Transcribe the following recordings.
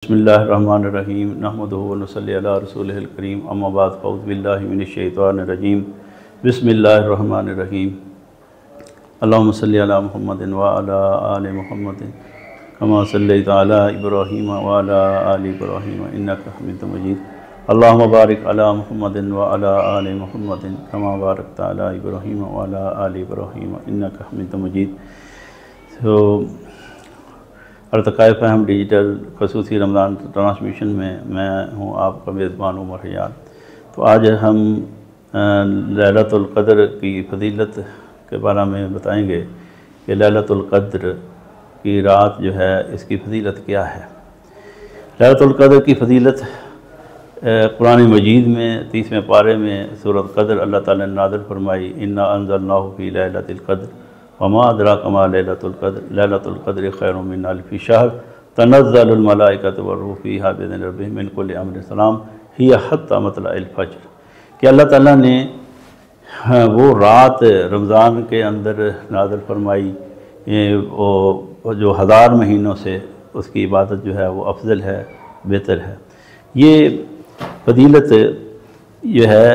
बिस्मिल्लाहिर्रहमानिर्रहीम नहमदुहु व नसल्ली अला रसूलिहिल करीम अम्मा बाद फ़अऊज़ु बिल्लाहि मिनश्शैतानिर्रजीम बिस्मिल्लाहिर्रहमानिर्रहीम अल्लाहुम्मा सल्लि अला मुहम्मदिन व अला आलि मुहम्मदिन कमा सल्लैता अला इब्राहीम व अला आलि इब्राहीम इन्नका हमीदुम मजीद अल्लाहुम्मा बारिक अला मुहम्मदिन व अला आलि मुहम्मदिन कमा बारकता अला इब्राहीम व अला आलि इब्राहीम इन्नका हमीदुम मजीद। तो अर्तकाए फ़हम डिजिटल खसूसी रमज़ान ट्रांसमिशन में मैं हूँ आपका मेज़बान उमर हयात। तो आज हम लैलतुल क़द्र की फ़जीलत के बारे में बताएंगे कि लैलतुल क़द्र की रात जो है इसकी फ़जीलत क्या है। लैलतुल क़द्र की फ़जीलत कुरान मजीद में 30वें पारे में सूरत क़द्र अल्लाह ताला ने नाज़िल फरमाई, इन्ना अंज़लनाहु फ़ी लैलतिल क़द्र वमा अदराका मा लैलतुल क़द्र लैलतुल क़द्रि खैरुम मिन अल्फ़ि शहर तनज़्ज़लुल मलाइकतु वरूह फ़ीहा बिइज़्नि रब्बिहिम मिन कुल्लि अम्रिन सलाम हिय हत्ता मतलअल फ़ज्र। कि अल्लाह ताला ने वो रात रमज़ान के अंदर नाज़िल फरमाई वो जो हज़ार महीनों से उसकी इबादत जो है वो अफजल है, बेहतर है। ये फ़जीलत जो है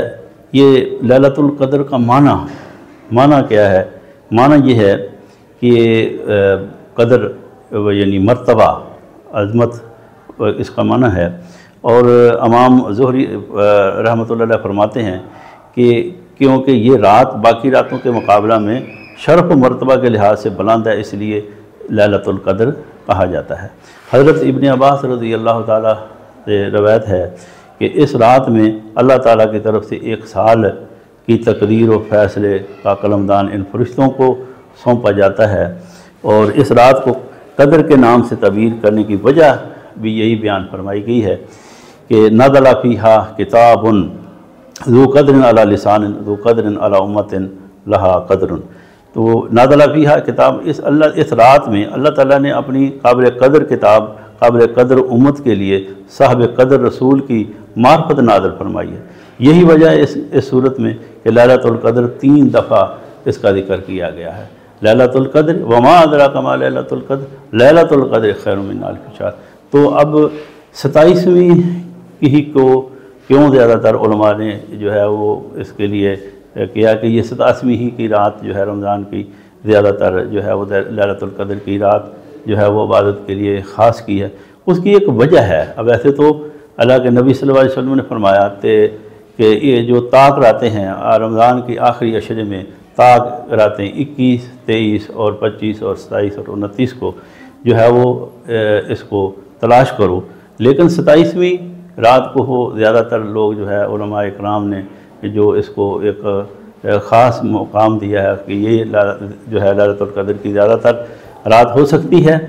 ये लैलतुल क़द्र का माना क्या है। माना ये है कि क़द्र यानी मर्तबा अज़मत इसका माना है। और इमाम ज़ुहरी रहमतुल्लाह अलैह फरमाते हैं कि क्योंकि ये रात बाकी रातों के मुकाबला में शरफ़ मर्तबा के लिहाज से बुलंद है, इसलिए लैलतुल क़द्र कहा जाता है। हज़रत इब्न अब्बास रज़ियल्लाहु ताला से रवायत है कि इस रात में अल्लाह ताला की तरफ से 1 साल की तकदीर और फ़ैसले का कलमदान इन फरिश्तों को सौंपा जाता है। और इस रात को क़द्र के नाम से तबीर करने की वजह भी यही बयान फरमाई गई है कि नज़ला फ़ीहा किताबुन ज़ू क़द्रिन अला लिसान ज़ू क़द्रिन अला उम्मतिन लहा क़द्रुन। तो नज़ला फ़ीहा किताब इस रात में अल्लाह ताला ने अपनी काबिल क़द्र किताब काबिल क़द्र उम्मत के लिए साहिब क़द्र रसूल की मार्फत नाज़िल फरमाई है। यही वजह है इस सूरत में कि लैलतुल क़द्र 3 दफ़ा इसका जिक्र किया गया है। लैलतुल क़द्र वमा अदराका मा लैलतुल क़द्र लैलतुल क़द्रि खैरुम मिन अल्फ़ि शहर। तो अब 27वीं की को क्यों ज़्यादातर उलमा ने जो है वो इसके लिए किया कि ये 27वीं ही की रात जो है रमज़ान की ज़्यादातर जो है वो लैलतुल क़द्र की रात जो है वो इबादत के लिए ख़ास की है। उसकी एक वजह है। अब ऐसे तो अल्लाह के नबी सल्लल्लाहु अलैहि वसल्लम ने फरमाया कि ये जो ताक रातें हैं रमज़ान की आखिरी अशरे में ताक रातें 21, 23 और 25 और 27 और 29 को जो है वो इसको तलाश करो। लेकिन 27वीं रात को हो ज़्यादातर लोग जो है उलमाए इकराम ने जो इसको एक ख़ास मुकाम दिया है कि ये जो है लैलतुल क़द्र की ज़्यादातर रात हो सकती है।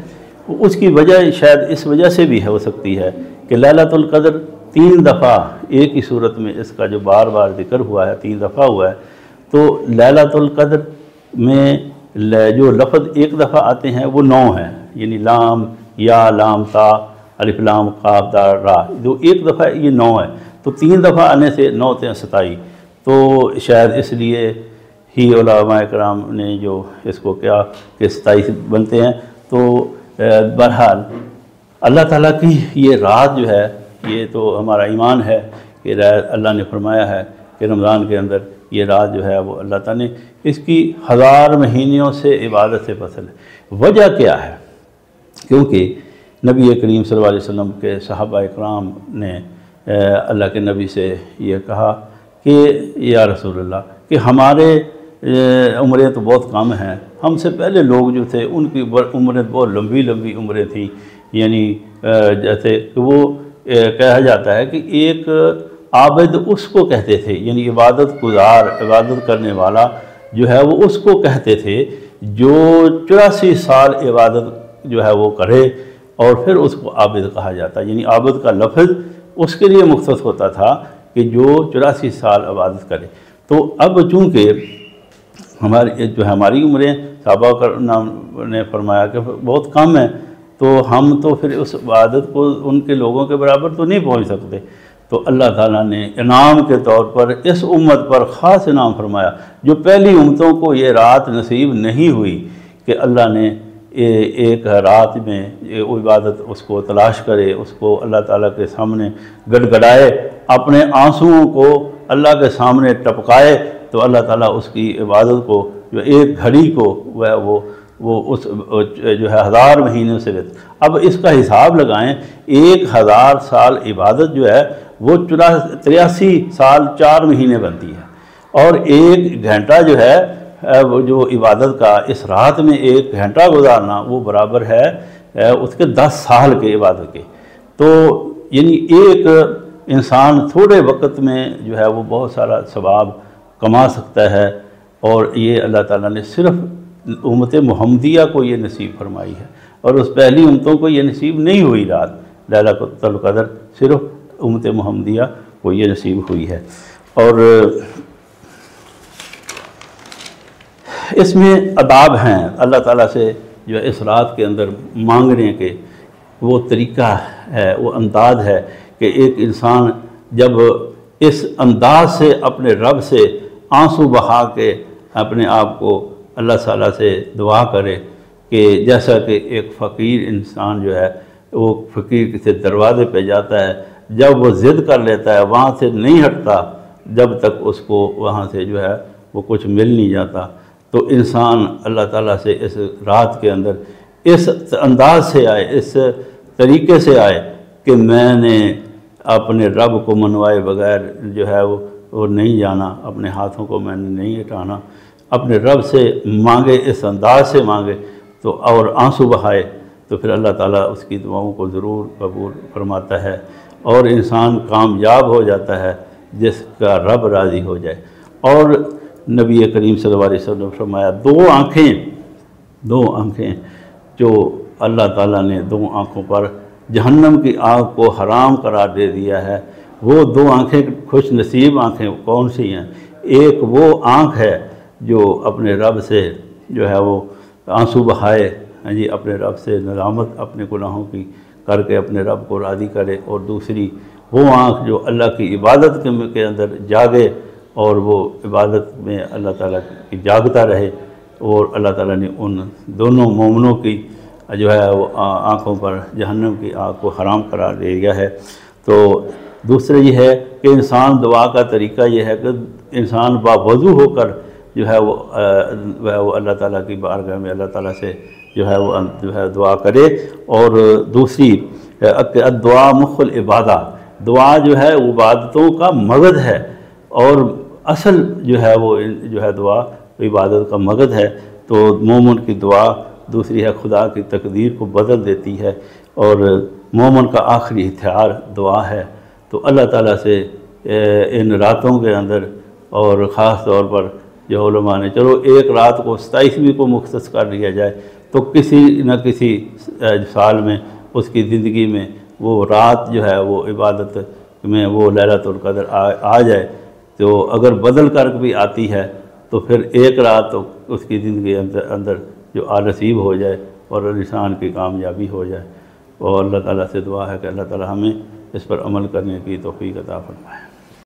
उसकी वजह शायद इस वजह से भी हो सकती है कि लैलतुल क़द्र 3 दफ़ा एक ही सूरत में इसका जो बार बार जिक्र हुआ है 3 दफ़ा हुआ है। तो लैलतुल क़द्र में जो लफ्ज़ 1 दफ़ा आते हैं वो 9 हैं, यानी लाम या लाम ता अलिफ लाम काफ दाल रा, जो 1 दफ़ा ये 9 है। तो 3 दफ़ा आने से 9 × 27। तो शायद इसलिए ही उलमा इकराम ने जो इसको क्या कि 27 बनते हैं। तो बहरहाल अल्लाह ताला की ये रात जो है ये तो हमारा ईमान है कि अल्लाह ने फरमाया है कि रमज़ान के अंदर ये रात जो है वो अल्लाह ताला ने इसकी 1000 महीनों से इबादत से फसल है। वजह क्या है? क्योंकि नबी करीम सल्लल्लाहु अलैहि वसल्लम के सहाबा इकराम ने अल्लाह के नबी से ये कहा कि या रसूलल्लाह कि हमारे उम्रें तो बहुत कम हैं, हमसे पहले लोग जो थे उनकी उम्रें बहुत लंबी लंबी उम्रें थी। यानी जैसे वो कहा जाता है कि एक आबिद उसको कहते थे, यानी इबादत गुजार इबादत करने वाला जो है वो उसको कहते थे जो 84 साल इबादत जो है वो करे और फिर उसको आबिद कहा जाता। यानी आबिद का लफ्ज़ उसके लिए मुख्तस होता था कि जो 84 साल इबादत करे। तो अब चूँकि हमारी उम्रें साहबा ने फरमाया कि बहुत कम है, तो हम तो फिर उस इबादत को उनके लोगों के बराबर तो नहीं पहुंच सकते। तो अल्लाह ताला ने इनाम के तौर पर इस उम्मत पर ख़ास इनाम फरमाया जो पहली उम्मतों को ये रात नसीब नहीं हुई कि अल्लाह ने एक रात में वो इबादत उसको तलाश करे, उसको अल्लाह ताला के सामने गड़गड़ाए, अपने आंसुओं को अल्लाह के सामने टपकाए, तो अल्लाह ताला उसकी इबादत को जो एक घड़ी को वह वो उस जो है 1000 महीनों से लेते। अब इसका हिसाब लगाएं, 1000 साल इबादत जो है वो 83 साल 4 महीने बनती है, और 1 घंटा जो है वो जो इबादत का इस रात में 1 घंटा गुजारना वो बराबर है उसके 10 साल के इबादत के। तो यानी एक इंसान थोड़े वक्त में जो है वो बहुत सारा सवाब कमा सकता है, और ये अल्लाह ताला ने सिर्फ उम्मत मुहम्मदिया को ये नसीब फरमाई है, और उस पहली उम्मतों को ये नसीब नहीं हुई रात लैलतुल क़द्र, सिर्फ उम्मत मुहम्मदिया को ये नसीब हुई है। और इसमें अदाब हैं अल्लाह ताला से जो इस रात के अंदर मांगने के, वो तरीक़ा है, वो अंदाज़ है कि एक इंसान जब इस अंदाज से अपने रब से आंसू बहा के अपने आप को अल्लाह ताला से दुआ करे, कि जैसा कि एक फ़कीर इंसान जो है वो फ़कीर के दरवाज़े पे जाता है, जब वो ज़िद कर लेता है वहाँ से नहीं हटता जब तक उसको वहाँ से जो है वो कुछ मिल नहीं जाता। तो इंसान अल्लाह ताला से इस रात के अंदर इस अंदाज से आए, इस तरीके से आए कि मैंने अपने रब को मनवाए बगैर जो है वो नहीं जाना, अपने हाथों को मैंने नहीं हटाना, अपने रब से मांगे, इस अंदाज से मांगे तो और आंसू बहाए, तो फिर अल्लाह ताला उसकी दुआओं को ज़रूर कबूल फरमाता है, और इंसान कामयाब हो जाता है जिसका रब राज़ी हो जाए। और नबी करीम सल्लल्लाहु अलैहि वसल्लम ने फरमाया, दो आँखें जो अल्लाह ताला ने 2 आँखों पर जहन्नम की आग को हराम करार दे दिया है, वो 2 आँखें खुश नसीब आँखें कौन सी हैं? एक वो आँख है जो अपने रब से जो है वो आंसू बहाए, हाँ जी, अपने रब से नदामत अपने गुनाहों की करके अपने रब को राज़ी करे, और दूसरी वो आँख जो अल्लाह की इबादत के अंदर जागे और वो इबादत में अल्लाह ताला की जागता रहे, और अल्लाह ताला ने उन दोनों मोमिनों की जो है वो आँखों पर जहन्नम की आग को हराम करार दे दिया है। तो दूसरा ये है कि इंसान दुआ का तरीका ये है कि इंसान बावज़ू होकर जो है वो अल्लाह ताला की बारगाह में अल्लाह ताला से जो है दुआ करे। और दूसरी दुआ मुख्ल इबादा, दुआ जो है इबादतों का मगज़ है, और असल जो है वो जो है दुआ इबादत का मगज़ है। तो मोमिन की दुआ दूसरी है खुदा की तकदीर को बदल देती है, और मोमिन का आखिरी हथियार दुआ है। तो अल्लाह ताला से इन रातों के अंदर, और ख़ास तौर पर जो उलमा ने चलो एक रात को 27वीं को मुख्तस कर लिया जाए, तो किसी न किसी साल में उसकी ज़िंदगी में वो रात जो है वो इबादत में वो लैलतुल क़द्र आ जाए। तो अगर बदल कर भी आती है तो फिर एक रात तो उसकी ज़िंदगी अंदर जो नसीब हो जाए और इंसान की कामयाबी हो जाए। और अल्लाह ताला से दुआ है कि अल्लाह ताला हमें इस पर अमल करने की तौफ़ीक़ अता फरमाए।